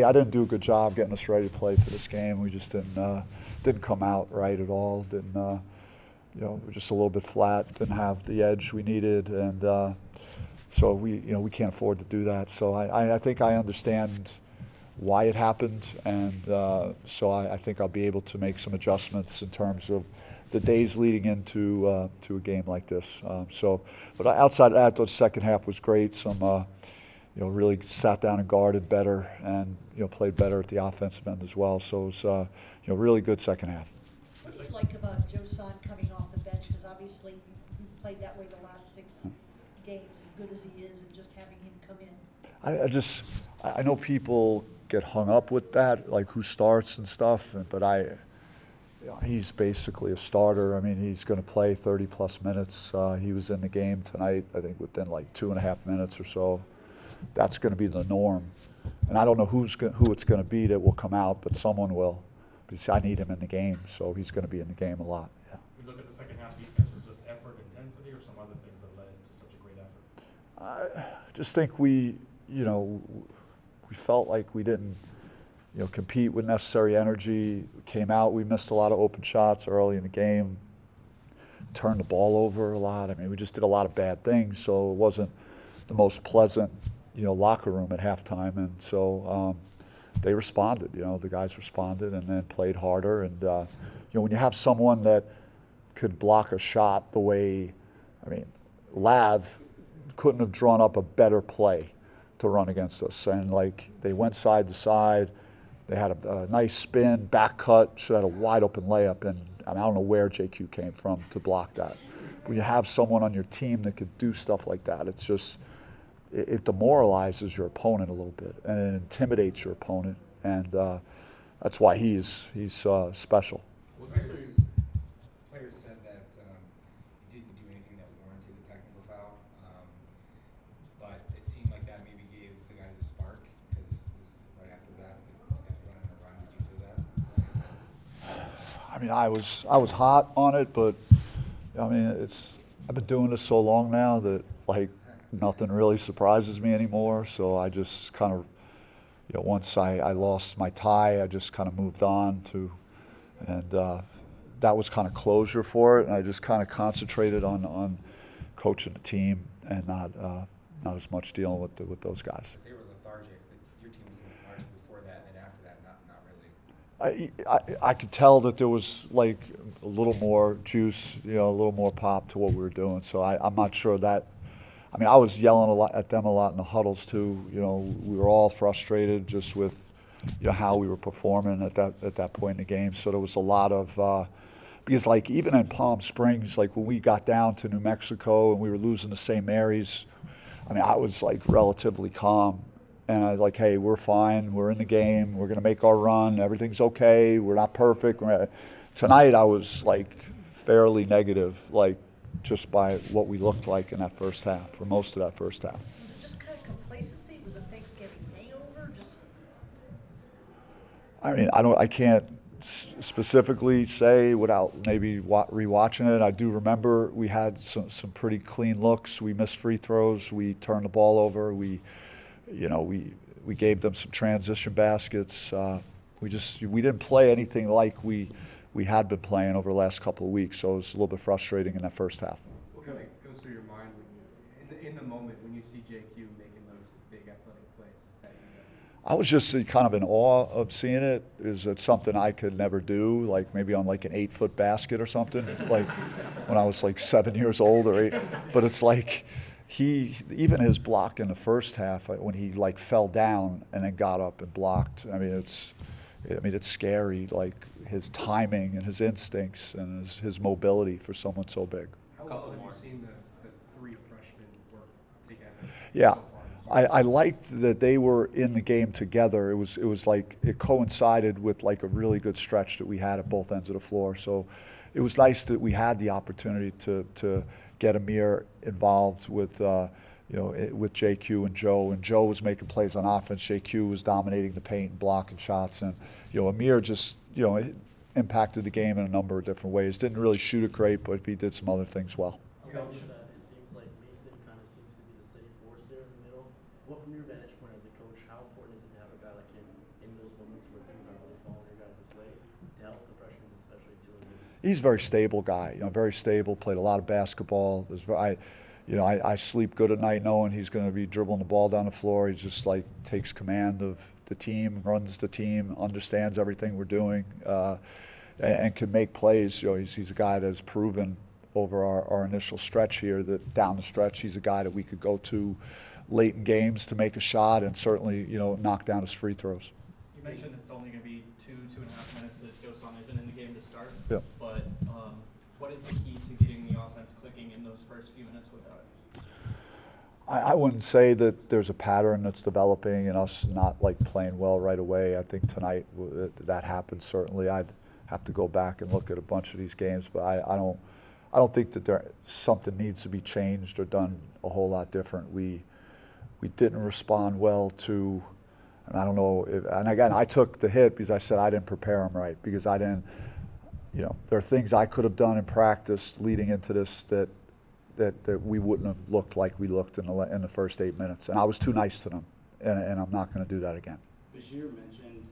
I didn't do a good job getting us ready to play for this game. We just didn't come out right at all. Didn't we're just a little bit flat. Didn't have the edge we needed, and so we can't afford to do that. So I think I understand why it happened, and so I think I'll be able to make some adjustments in terms of the days leading into to a game like this. But outside of that, the second half was great. Some really sat down and guarded better, and played better at the offensive end as well. So it was really good second half. What do you like about Joe Son coming off the bench? Because obviously you played that way the last 6 games, as good as he is, and just having him come in. I know people get hung up with that, like who starts and stuff, but he's basically a starter. I mean, he's going to play 30-plus minutes. He was in the game tonight, I think, within like 2.5 minutes or so. That's going to be the norm. And I don't know who it's going to be that will come out, but someone will. Because I need him in the game, so he's going to be in the game a lot. Yeah. We look at the second half defense, was just effort, intensity, or some other things that led to such a great effort? I just think we felt like we didn't compete with necessary energy. We came out, we missed a lot of open shots early in the game, turned the ball over a lot. I mean, we just did a lot of bad things, so it wasn't the most pleasant locker room at halftime, and so they responded. The guys responded and then played harder. And when you have someone that could block a shot the way, I mean, Lav couldn't have drawn up a better play to run against us. And like they went side to side, they had a nice spin, back cut, should have had a wide open layup, and I don't know where JQ came from to block that. When you have someone on your team that could do stuff like that, it's just, it demoralizes your opponent a little bit, and it intimidates your opponent, and that's why he's special. Well, players said that you didn't do anything that warranted a technical foul, but it seemed like that maybe gave the guys a spark, because it was right after that you guys went on a run. Did you feel that? I mean, I was hot on it, but I mean, I've been doing this so long now that like nothing really surprises me anymore. So I just kind of, once I lost my tie, I just kind of moved on to, and that was kind of closure for it. And I just kind of concentrated on coaching the team and not as much dealing with those guys. They were lethargic, but your team was lethargic before that, and then after that, not really. I could tell that there was like a little more juice, a little more pop to what we were doing. So I'm not sure that. I mean, I was yelling a lot at them in the huddles too. We were all frustrated just with how we were performing at that point in the game. So there was a lot of because like even in Palm Springs, like when we got down to New Mexico and we were losing to St. Mary's, I mean, I was like relatively calm. And I was like, hey, we're fine. We're in the game. We're going to make our run. Everything's okay. We're not perfect. Tonight I was like fairly negative, like just by what we looked like in that first half, for most of that first half. Was it just kind of complacency? Was it Thanksgiving hangover? I mean, I can't specifically say without maybe rewatching it. I do remember we had some pretty clean looks. We missed free throws. We turned the ball over. We gave them some transition baskets. We didn't play anything like we had been playing over the last couple of weeks, so it was a little bit frustrating in that first half. What kind of goes through your mind when in the moment when you see JQ making those big athletic plays that he does? I was just kind of in awe of seeing it. Is it something I could never do, like maybe on like an 8-foot basket or something, like when I was like 7 years old or 8? But it's like even his block in the first half when he like fell down and then got up and blocked. I mean, it's scary, like his timing and his instincts and his mobility for someone so big. How well have you seen the 3 freshmen work together? Yeah, So far this I liked that they were in the game together. It was like it coincided with like a really good stretch that we had at both ends of the floor. So it was nice that we had the opportunity to get Amir involved with JQ and Joe. And Joe was making plays on offense. JQ was dominating the paint and blocking shots. And Amir just impacted the game in a number of different ways. Didn't really shoot it great, but he did some other things well. Coach, it seems like Mason kind of seems to be the steady force there in the middle. What, from your vantage point as a coach, how important is it to have a guy like him help the freshmen, especially too in this? He's a very stable guy, very stable, played a lot of basketball. I sleep good at night knowing he's going to be dribbling the ball down the floor. He just takes command of the team, runs the team, understands everything we're doing, and can make plays. He's a guy that's proven over our initial stretch here that down the stretch he's a guy that we could go to late in games to make a shot and certainly knock down his free throws. You mentioned it's only going to be 2.5 minutes that Joe Son isn't in the game to start. Yeah. But what is the key to getting the offense clicking in those first few minutes without it? I wouldn't say that there's a pattern that's developing and us not playing well right away. I think tonight that happened certainly. I'd have to go back and look at a bunch of these games, but I don't think that something needs to be changed or done a whole lot different. We didn't respond well to, and I don't know, and again, I took the hit because I said I didn't prepare them right, because I didn't, there are things I could have done in practice leading into this that we wouldn't have looked like we looked in the first 8 minutes, and I was too nice to them, and I'm not going to do that again. Bashir mentioned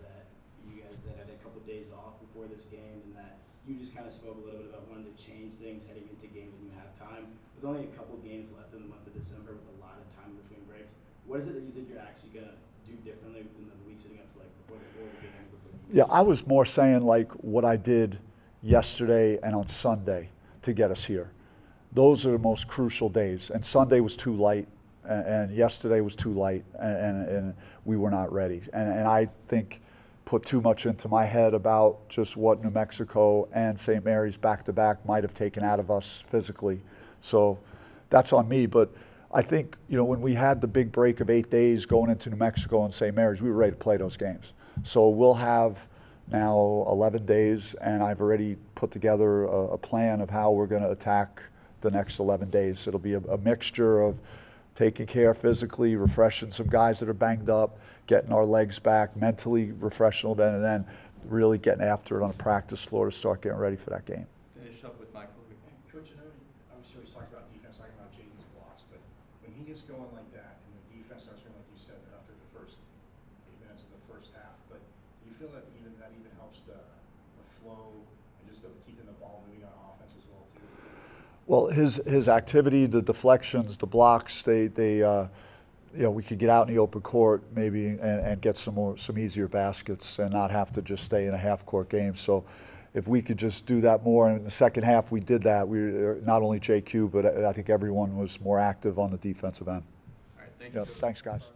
that you guys had a couple of days off before this game, and that you just kind of spoke a little bit about wanting to change things heading into games when you have time. With only a couple games left in the month of December, with a lot of time between breaks, what is it that you think you're actually going to do differently in the weeks leading up to before the game? Yeah, I was more saying what I did yesterday and on Sunday to get us here. Those are the most crucial days, and Sunday was too light, and yesterday was too light, and we were not ready. And I think put too much into my head about just what New Mexico and St. Mary's back-to-back might have taken out of us physically. So that's on me. But I think, when we had the big break of 8 days going into New Mexico and St. Mary's, we were ready to play those games. So we'll have now 11 days, and I've already put together a plan of how we're going to attack the next 11 days. It'll be a mixture of taking care physically, refreshing some guys that are banged up, getting our legs back, mentally refreshing a little bit, and then really getting after it on the practice floor to start getting ready for that game. Finish up with Michael. Coach, obviously we talked about defense, talking about Jaden's blocks, but when he gets going like that, and the defense starts running like you said after the first 8 minutes of the first half, but do you feel that even helps the flow and just keeping the ball moving on offense as well too? Well, his activity, the deflections, the blocks, we could get out in the open court maybe and get some easier baskets and not have to just stay in a half-court game. So if we could just do that more, and in the second half we did that. We not only JQ, but I think everyone was more active on the defensive end. All right, thank you. Thanks, guys.